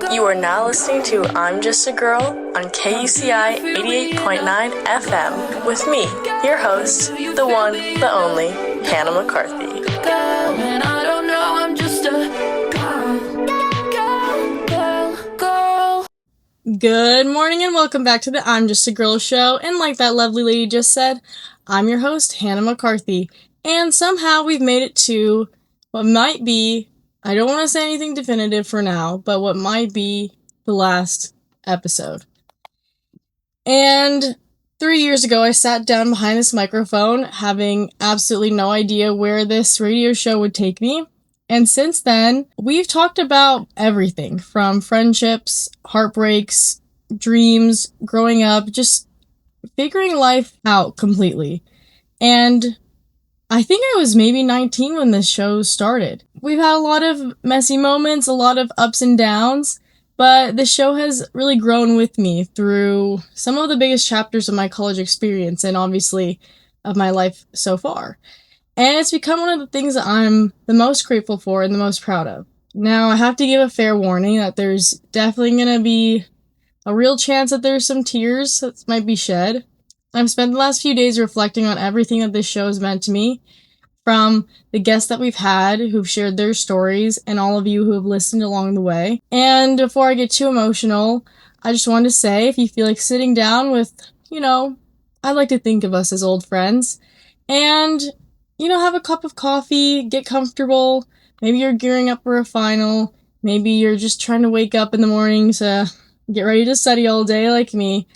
You are now listening to I'm Just a Girl on KUCI 88.9 FM with me, your host, the one, the only, Hannah McCarthy. And I don't know, I'm just a girl. Good morning and welcome back to the I'm Just a Girl show. And like that lovely lady just said, I'm your host, Hannah McCarthy. And somehow we've made it to what might be, I don't want to say anything definitive for now, but what might be the last episode. And 3 years ago, I sat down behind this microphone, having absolutely no idea where this radio show would take me. And since then, we've talked about everything from friendships, heartbreaks, dreams, growing up, just figuring life out completely. And I think I was maybe 19 when this show started. We've had a lot of messy moments, a lot of ups and downs, but the show has really grown with me through some of the biggest chapters of my college experience and obviously of my life so far. And it's become one of the things that I'm the most grateful for and the most proud of. Now, I have to give a fair warning that there's definitely going to be a real chance that there's some tears that might be shed. I've spent the last few days reflecting on everything that this show has meant to me, from the guests that we've had who've shared their stories and all of you who have listened along the way. And before I get too emotional, I just wanted to say, if you feel like sitting down with, I like to think of us as old friends, and, have a cup of coffee, get comfortable. Maybe you're gearing up for a final. Maybe you're just trying to wake up in the morning to get ready to study all day like me.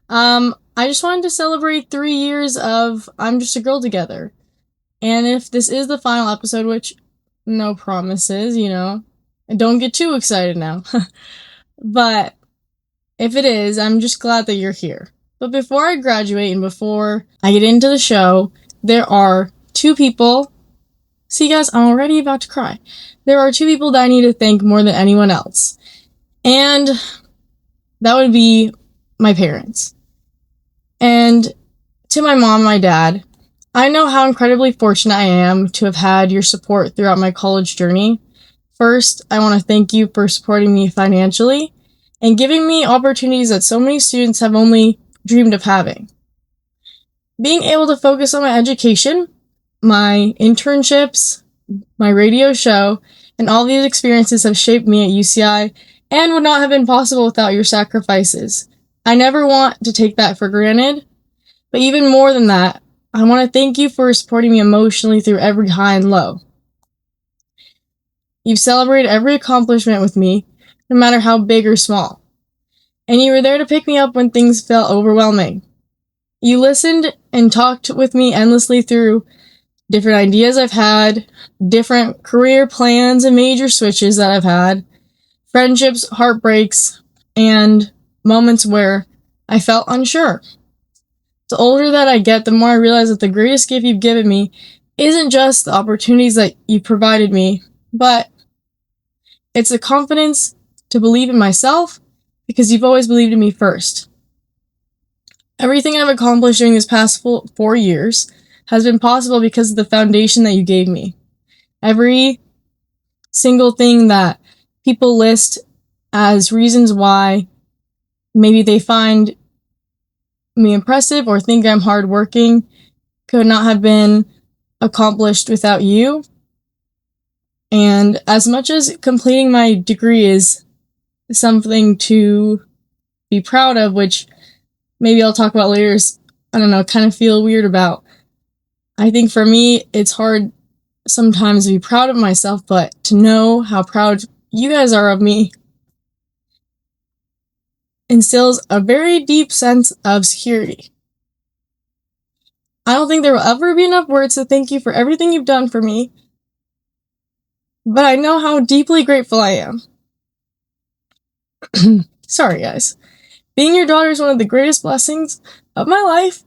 I just wanted to celebrate 3 years of I'm Just a Girl together. And if this is the final episode, which no promises, and don't get too excited now. But if it is, I'm just glad that you're here. But before I graduate and before I get into the show, there are two people. See, guys, I'm already about to cry. There are two people that I need to thank more than anyone else. And that would be my parents. And to my mom and my dad, I know how incredibly fortunate I am to have had your support throughout my college journey. First, I want to thank you for supporting me financially and giving me opportunities that so many students have only dreamed of having. Being able to focus on my education, my internships, my radio show, and all these experiences have shaped me at UCI and would not have been possible without your sacrifices. I never want to take that for granted, but even more than that, I want to thank you for supporting me emotionally through every high and low. You've celebrated every accomplishment with me, no matter how big or small. And you were there to pick me up when things felt overwhelming. You listened and talked with me endlessly through different ideas I've had, different career plans and major switches that I've had, friendships, heartbreaks, and moments where I felt unsure. The older that I get, the more I realize that the greatest gift you've given me isn't just the opportunities that you provided me, but it's the confidence to believe in myself because you've always believed in me first. Everything I've accomplished during this past 4 years has been possible because of the foundation that you gave me. Every single thing that people list as reasons why maybe they find me impressive or think I'm hardworking could not have been accomplished without you. And as much as completing my degree is something to be proud of, which maybe I'll talk about later, is, kind of feel weird about. I think for me, it's hard sometimes to be proud of myself, but to know how proud you guys are of me instills a very deep sense of security. I don't think there will ever be enough words to thank you for everything you've done for me, but I know how deeply grateful I am. Sorry, guys. Being your daughter is one of the greatest blessings of my life,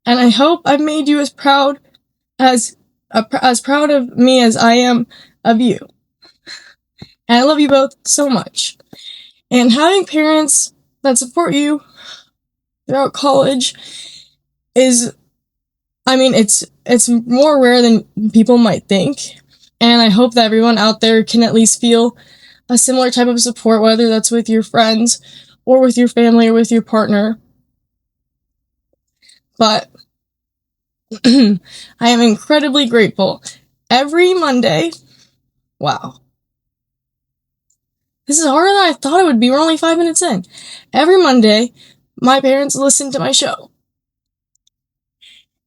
and I hope I've made you as proud proud of me as I am of you. And I love you both so much. And having parents that support you throughout college is, it's more rare than people might think. And I hope that everyone out there can at least feel a similar type of support, whether that's with your friends or with your family or with your partner. But I am incredibly grateful. Every Monday, wow. This is harder than I thought it would be. We're only 5 minutes in. Every Monday, my parents listen to my show.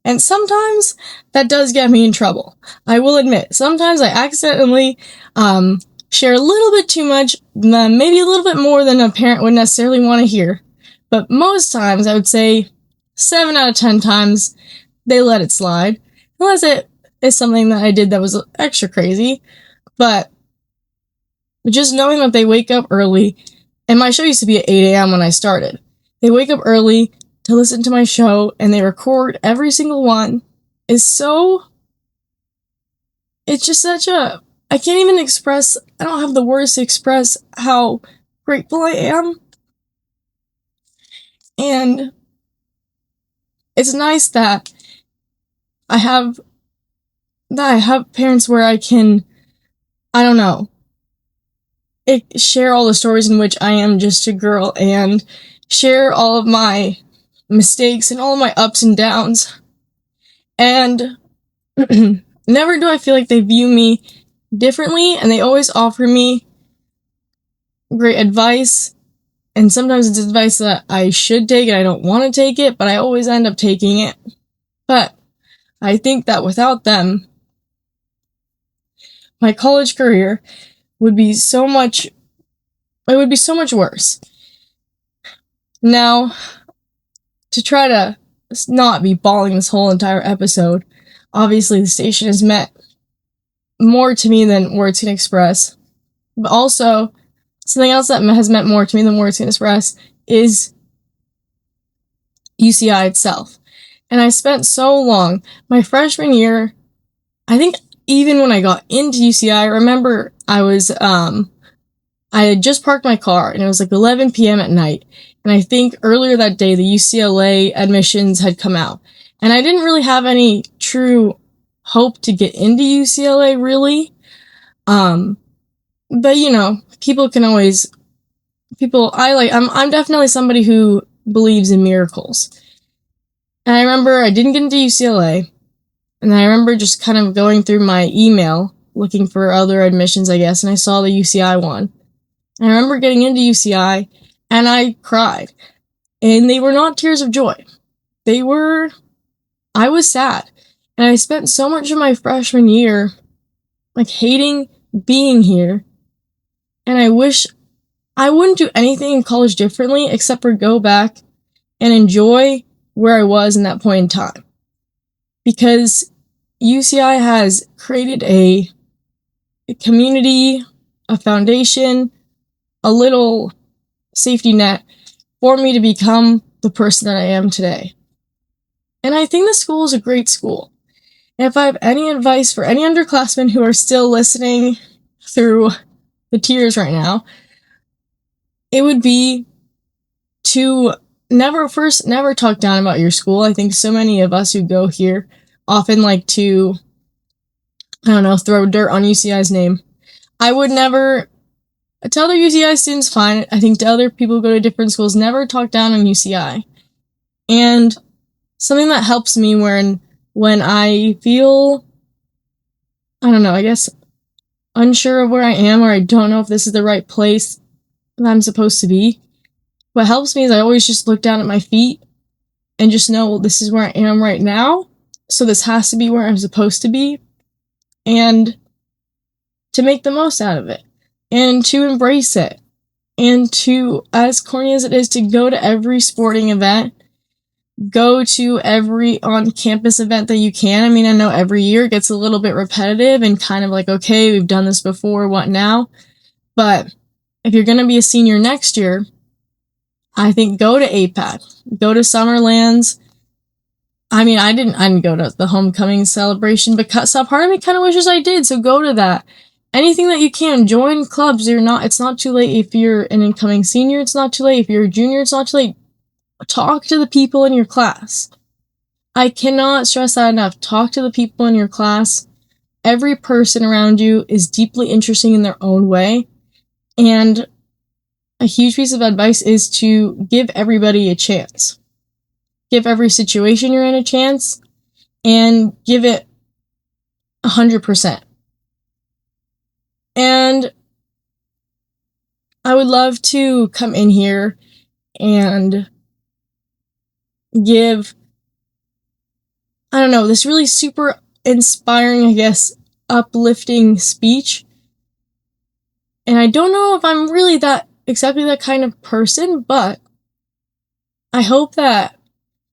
And sometimes that does get me in trouble. I will admit, sometimes I accidentally share a little bit too much, maybe a little bit more than a parent would necessarily want to hear. But most times, I would say 7 out of 10 times, they let it slide. Unless it is something that I did that was extra crazy. But just knowing that they wake up early, and my show used to be at 8 a.m. when I started. They wake up early to listen to my show, and they record every single one, it's just such a, I can't even express, I don't have the words to express how grateful I am. And it's nice that I have parents where I can, I don't know, share all the stories in which I am just a girl and share all of my mistakes and all of my ups and downs. And never do I feel like they view me differently, and they always offer me great advice. And sometimes it's advice that I should take and I don't want to take it, but I always end up taking it. But I think that without them, my college career would be so much worse. Now, to try to not be bawling this whole entire episode, obviously the station has meant more to me than words can express. But also, something else that has meant more to me than words can express is UCI itself. And I spent so long, my freshman year, I think even when I got into UCI, I remember I had just parked my car, and it was like 11 p.m. at night. And I think earlier that day, the UCLA admissions had come out. And I didn't really have any true hope to get into UCLA, really. But you know, I'm definitely somebody who believes in miracles. And I remember I didn't get into UCLA. And I remember just kind of going through my email, looking for other admissions, I guess, and I saw the UCI one. And I remember getting into UCI, and I cried. And they were not tears of joy. I was sad. And I spent so much of my freshman year, like, hating being here. And I wish I wouldn't do anything in college differently except for go back and enjoy where I was in that point in time. Because UCI has created a community, a foundation, a little safety net for me to become the person that I am today. And I think the school is a great school. And if I have any advice for any underclassmen who are still listening through the tears right now, it would be to never talk down about your school. I think so many of us who go here often like to, throw dirt on UCI's name. I would never tell their UCI students fine. I think to other people who go to different schools, never talk down on UCI. And something that helps me when I feel, I guess, unsure of where I am, or I don't know if this is the right place that I'm supposed to be. What helps me is I always just look down at my feet and just know, well, this is where I am right now, so this has to be where I'm supposed to be, and to make the most out of it, and to embrace it, and to, as corny as it is, to go to every sporting event, go to every on-campus event that you can. I mean, I know every year it gets a little bit repetitive and kind of like, okay, we've done this before, what now? But if you're going to be a senior next year, I think go to APAC, go to Summerlands. I mean, I didn't go to the homecoming celebration, but some part of me kind of wishes I did, so go to that. Anything that you can, join clubs. It's not too late if you're an incoming senior, it's not too late. If you're a junior, it's not too late. Talk to the people in your class. I cannot stress that enough. Talk to the people in your class. Every person around you is deeply interesting in their own way. And a huge piece of advice is to give everybody a chance. Give every situation you're in a chance, and give it 100%. And I would love to come in here and give, I don't know, this really super inspiring, I guess, uplifting speech. And I don't know if I'm really exactly that kind of person, but I hope that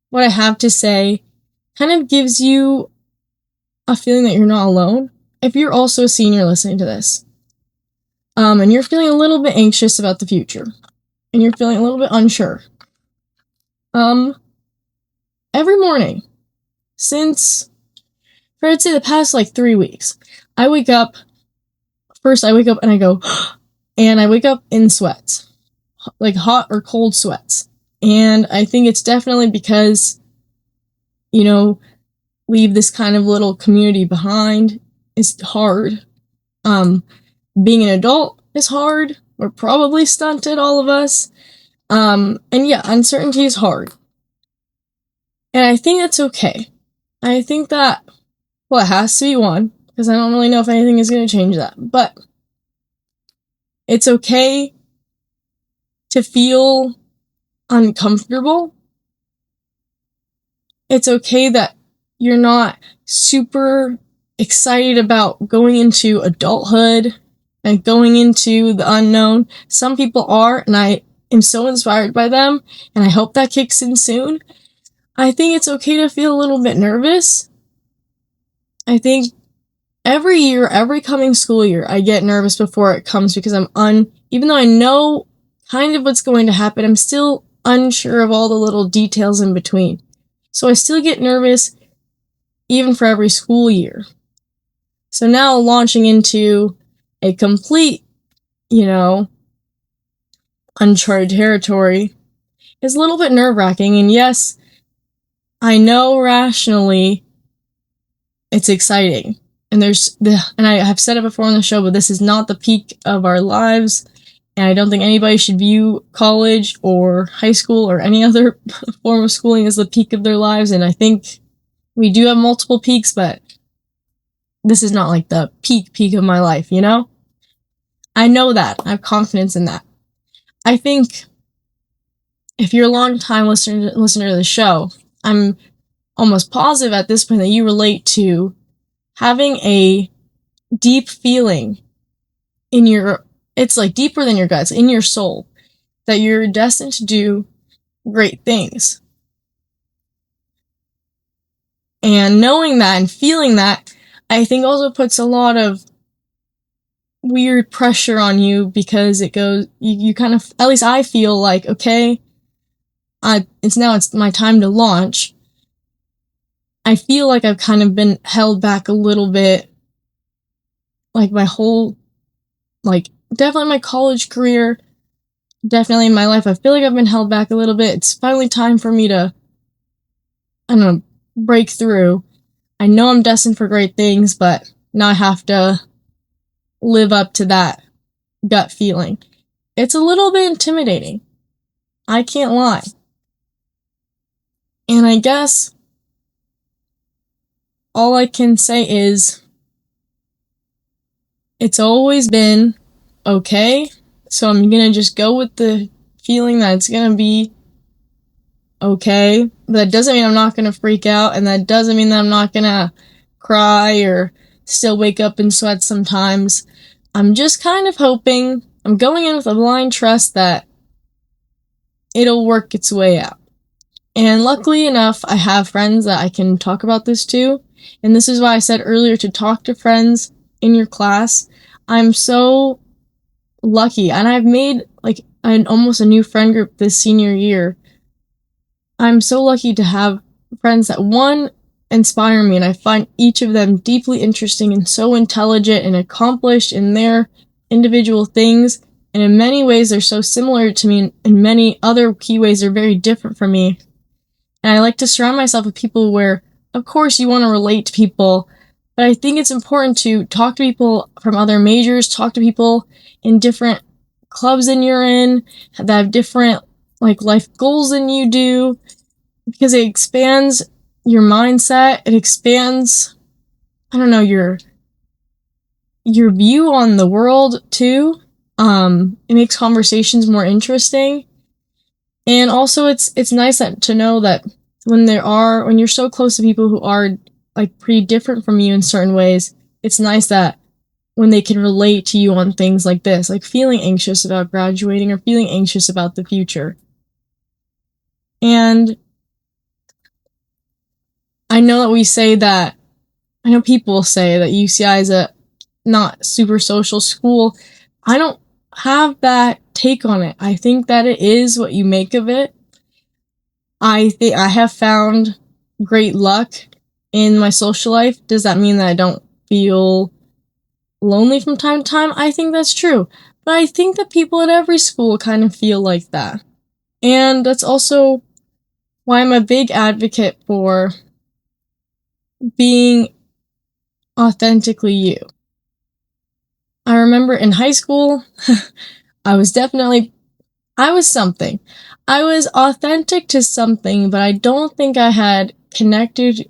what I have to say kind of gives you a feeling that you're not alone. If you're also a senior listening to this, and you're feeling a little bit anxious about the future, and you're feeling a little bit unsure, every morning, since, for I'd say the past 3 weeks, I wake up and I go, and I wake up in sweats, like hot or cold sweats. And I think it's definitely because, leave this kind of little community behind is hard. Being an adult is hard. We're probably stunted, all of us. And yeah, uncertainty is hard. And I think that's okay. I think that, it has to be one, because I don't really know if anything is going to change that. But it's okay to feel uncomfortable. It's okay that you're not super excited about going into adulthood and going into the unknown. Some people are, and I am so inspired by them, and I hope that kicks in soon. I think it's okay to feel a little bit nervous. I think every year, every coming school year, I get nervous before it comes because even though I know kind of what's going to happen, I'm still unsure of all the little details in between. So I still get nervous even for every school year. So now launching into a complete, uncharted territory is a little bit nerve-wracking. And yes, I know rationally it's exciting. And and I have said it before on the show, but this is not the peak of our lives. And I don't think anybody should view college or high school or any other form of schooling as the peak of their lives. And I think we do have multiple peaks, but this is not like the peak of my life, I know that. I have confidence in that. I think if you're a long-time listener to the show, I'm almost positive at this point that you relate to having a deep feeling it's like deeper than your guts, in your soul, that you're destined to do great things. And knowing that and feeling that, I think also puts a lot of weird pressure on you, because it goes, you kind of, at least I feel like, okay, it's my time to launch. I feel like I've kind of been held back a little bit, my whole, definitely my college career, definitely in my life, I feel like I've been held back a little bit. It's finally time for me to, break through. I know I'm destined for great things, but now I have to live up to that gut feeling. It's a little bit intimidating. I can't lie. And I guess all I can say is it's always been okay. So I'm gonna just go with the feeling that it's gonna be okay. But that doesn't mean I'm not gonna freak out, and that doesn't mean that I'm not gonna cry or still wake up in sweats sometimes. I'm just kind of hoping, I'm going in with a blind trust that it'll work its way out. And luckily enough, I have friends that I can talk about this to. And this is why I said earlier to talk to friends in your class. I'm so lucky. And I've made almost a new friend group this senior year. I'm so lucky to have friends that, one, inspire me, and I find each of them deeply interesting and so intelligent and accomplished in their individual things. And in many ways, they're so similar to me, and in many other key ways, they're very different from me. And I like to surround myself with people where, of course, you want to relate to people, but I think it's important to talk to people from other majors, talk to people in different clubs than you're in, that have different like life goals than you do, because it expands your mindset. It expands, I don't know, your view on the world too. It makes conversations more interesting. And also it's nice to know that when you're so close to people who are like pretty different from you in certain ways, it's nice that when they can relate to you on things like this, like feeling anxious about graduating or feeling anxious about the future. And I know people say that UCI is a not super social school. I don't have that take on it. I think that it is what you make of it. I think I have found great luck in my social life. Does that mean that I don't feel lonely from time to time? I think that's true. But I think that people at every school kind of feel like that. And that's also why I'm a big advocate for being authentically you. I remember in high school, I was something. I was authentic to something, but I don't think I had connected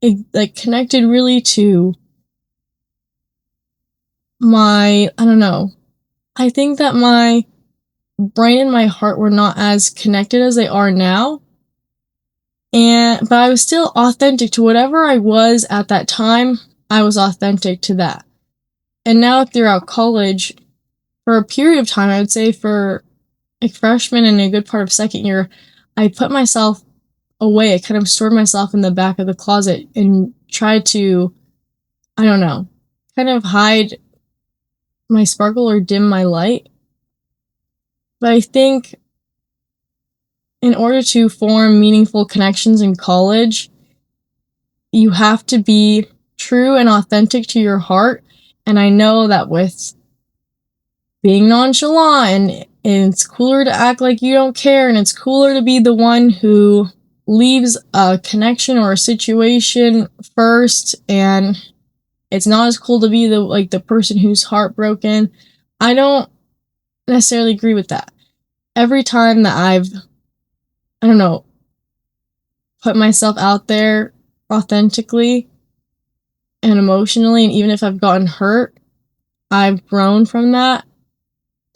really to I don't know. I think that my brain and my heart were not as connected as they are now. But I was still authentic to whatever I was at that time. I was authentic to that. And now throughout college, for a period of time, I would say for like freshman and a good part of second year, I put myself away. I kind of stored myself in the back of the closet and tried to, I don't know, kind of hide my sparkle or dim my light. But I think in order to form meaningful connections in college, you have to be true and authentic to your heart. And I know that with being nonchalant and it's cooler to act like you don't care, and it's cooler to be the one who leaves a connection or a situation first, and it's not as cool to be the person who's heartbroken. I don't necessarily agree with that. Every time that I've, I don't know, put myself out there authentically and emotionally, and even if I've gotten hurt, I've grown from that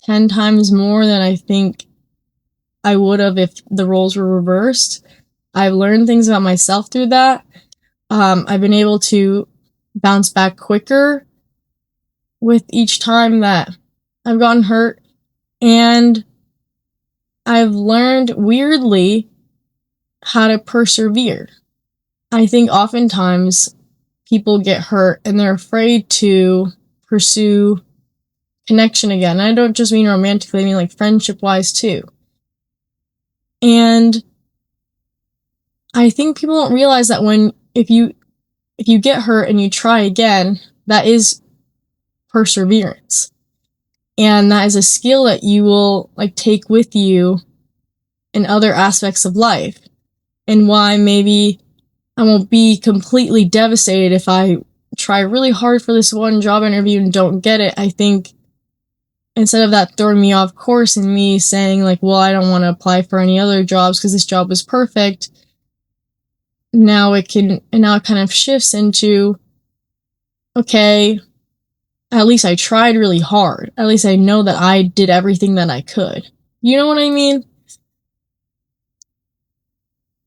10 times more than I think I would have if the roles were reversed. I've learned things about myself through that. I've been able to bounce back quicker with each time that I've gotten hurt. And I've learned, weirdly, how to persevere. I think oftentimes people get hurt and they're afraid to pursue connection again. And I don't just mean romantically, I mean like friendship-wise too. And I think people don't realize that if you get hurt and you try again, that is perseverance. And that is a skill that you will take with you in other aspects of life. And why maybe I won't be completely devastated if I try really hard for this one job interview and don't get it. I think instead of that throwing me off course and me saying well, I don't want to apply for any other jobs because this job was perfect, now it kind of shifts into, okay, at least I tried really hard. At least I know that I did everything that I could. You know what I mean?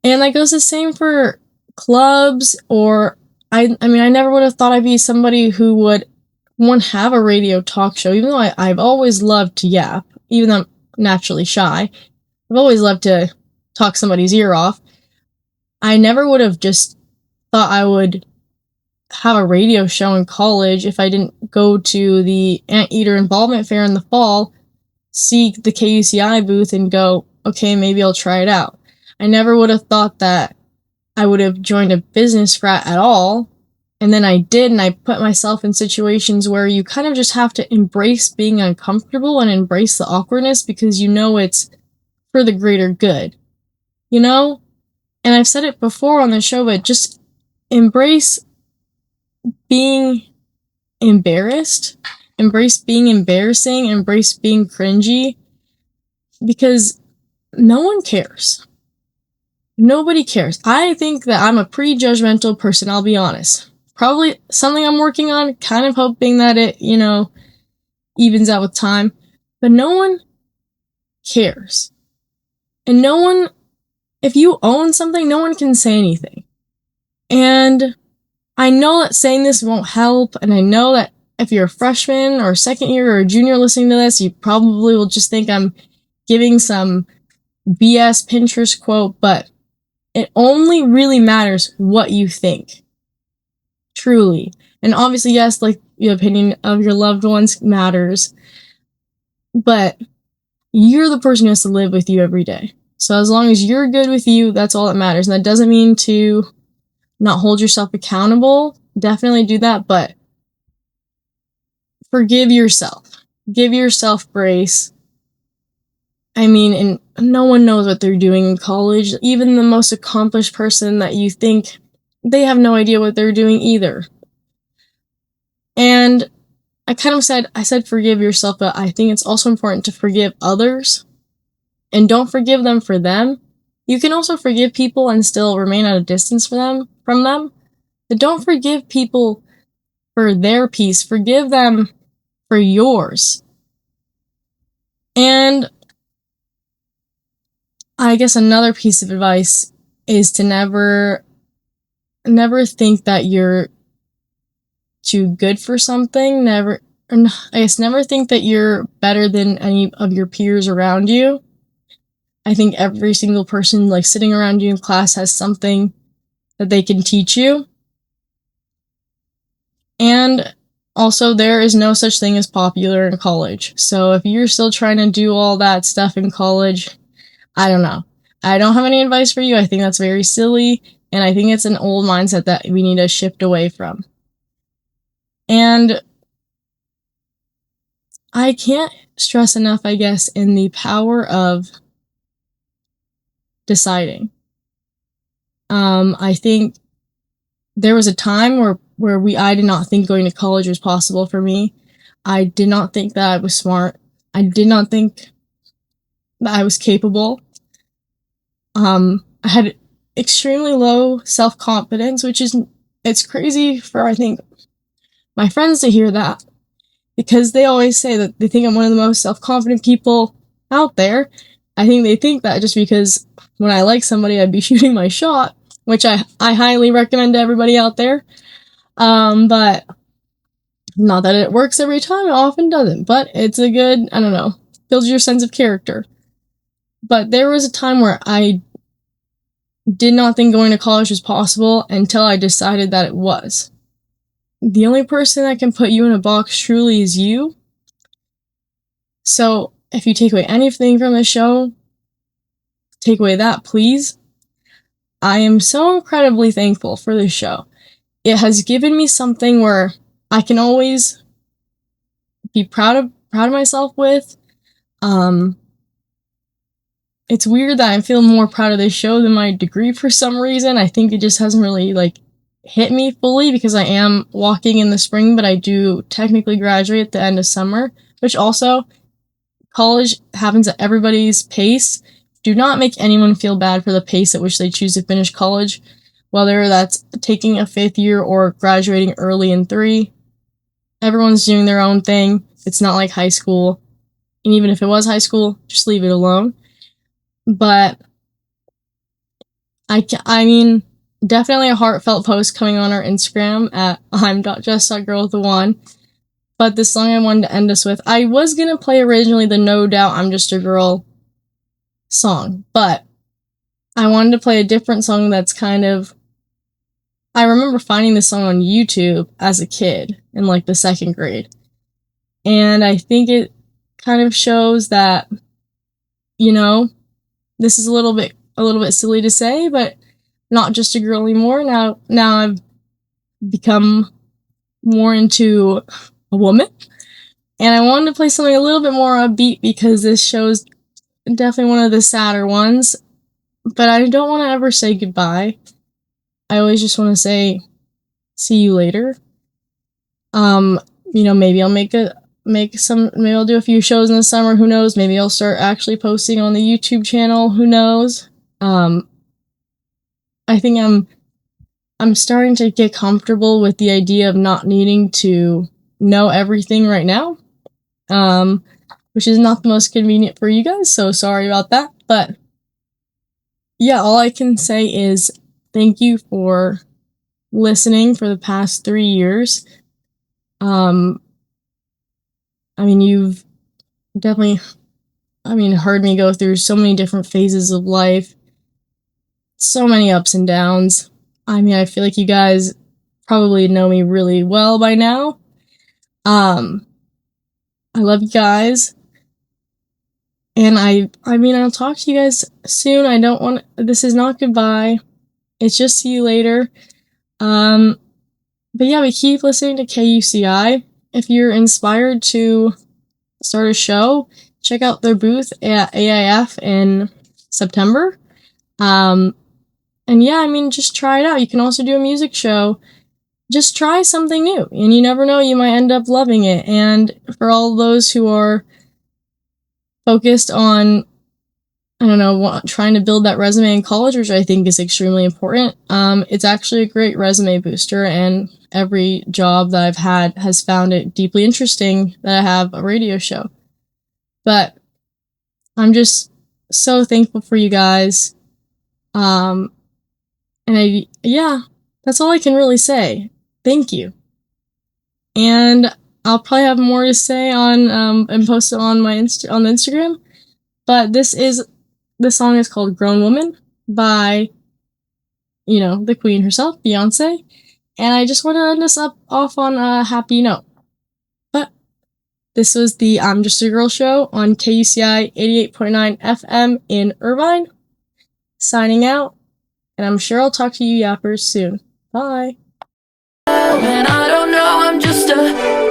And that goes the same for clubs, or I mean, I never would have thought I'd be somebody who would have a radio talk show, even though I've always loved to yap, even though I'm naturally shy. I've always loved to talk somebody's ear off. I never would have just thought I would have a radio show in college if I didn't go to the Anteater involvement fair in the fall, see the KUCI booth, and go, okay, maybe I'll try it out. I never would have thought that I would have joined a business frat at all. And then I did, and I put myself in situations where you kind of just have to embrace being uncomfortable and embrace the awkwardness because you know it's for the greater good. You know? And I've said it before on the show, but just embrace being embarrassed Embrace being embarrassing, embrace being cringy, because no one cares. Nobody cares. I think that I'm a pretty judgmental person, I'll be honest. Probably something I'm working on, kind of hoping that it, evens out with time. But no one cares. And no one, if you own something, no one can say anything. And I know that saying this won't help, and I know that if you're a freshman or a second year or a junior listening to this, you probably will just think I'm giving some BS Pinterest quote, but it only really matters what you think. Truly. And obviously, yes, like the opinion of your loved ones matters, but you're the person who has to live with you every day. So as long as you're good with you, that's all that matters. And that doesn't mean to not hold yourself accountable. Definitely do that, but forgive yourself. Give yourself grace. I mean, and no one knows what they're doing in college. Even the most accomplished person that you think, they have no idea what they're doing either. And I said forgive yourself, but I think it's also important to forgive others. And don't forgive them for them. You can also forgive people and still remain at a distance from them. But don't forgive people for their peace. Forgive them for yours. And I guess another piece of advice is to never think that you're too good for something. Never think that you're better than any of your peers around you. I think every single person like sitting around you in class has something that they can teach you. And also, there is no such thing as popular in college. So if you're still trying to do all that stuff in college, I don't know. I don't have any advice for you. I think that's very silly, and I think it's an old mindset that we need to shift away from. And I can't stress enough, I guess, in the power of deciding. I think there was a time where I did not think going to college was possible for me. I did not think that I was smart. I did not think that I was capable. I had extremely low self-confidence, it's crazy for, I think, my friends to hear that, because they always say that they think I'm one of the most self-confident people out there. I think they think that just because when I like somebody, I'd be shooting my shot, which I highly recommend to everybody out there. But not that it works every time, it often doesn't, but it's a good, builds your sense of character. But there was a time where I did not think going to college was possible until I decided that it was. The only person that can put you in a box truly is you. So if you take away anything from the show, take away that, please. I am so incredibly thankful for this show. It has given me something where I can always be proud of myself with. It's weird that I feel more proud of this show than my degree for some reason. I think it just hasn't really, hit me fully because I am walking in the spring, but I do technically graduate at the end of summer, which also, college happens at everybody's pace. Do not make anyone feel bad for the pace at which they choose to finish college, whether that's taking a 5th year or graduating early in 3. Everyone's doing their own thing. It's not like high school. And even if it was high school, just leave it alone. But I mean, definitely a heartfelt post coming on our Instagram at I'm.just.girl1. But the song I wanted to end us with, I was going to play originally the No Doubt I'm Just a Girl song, but I wanted to play a different song that's I remember finding this song on YouTube as a kid in the 2nd grade. And I think it kind of shows that, this is a little bit silly to say, but not just a girl anymore. Now I've become more into a woman. And I wanted to play something a little bit more upbeat because this show's definitely one of the sadder ones. But I don't want to ever say goodbye. I always just want to say, see you later. Maybe I'll make a maybe I'll do a few shows in the summer, who knows? Maybe I'll start actually posting on the YouTube channel, who knows? I think I'm starting to get comfortable with the idea of not needing to know everything right now, which is not the most convenient for you guys, so sorry about that. But yeah, all I can say is thank you for listening for the past 3 years. You've definitely, heard me go through so many different phases of life, so many ups and downs. I feel like you guys probably know me really well by now. I love you guys. And I'll talk to you guys soon. This is not goodbye. It's just see you later. But yeah, we keep listening to KUCI. If you're inspired to start a show, check out their booth at AIF in September. And yeah, just try it out. You can also do a music show. Just try something new, and you never know, you might end up loving it. And for all those who are focused on, trying to build that resume in college, which I think is extremely important, it's actually a great resume booster, and every job that I've had has found it deeply interesting that I have a radio show. But I'm just so thankful for you guys. That's all I can really say. Thank you. And I'll probably have more to say on and post it on my on the Instagram. But this song is called Grown Woman by, the queen herself, Beyonce. And I just want to end us off on a happy note. But this was the I'm Just a Girl show on KUCI 88.9 FM in Irvine. Signing out. And I'm sure I'll talk to you yappers soon. Bye. And I don't know, I'm just a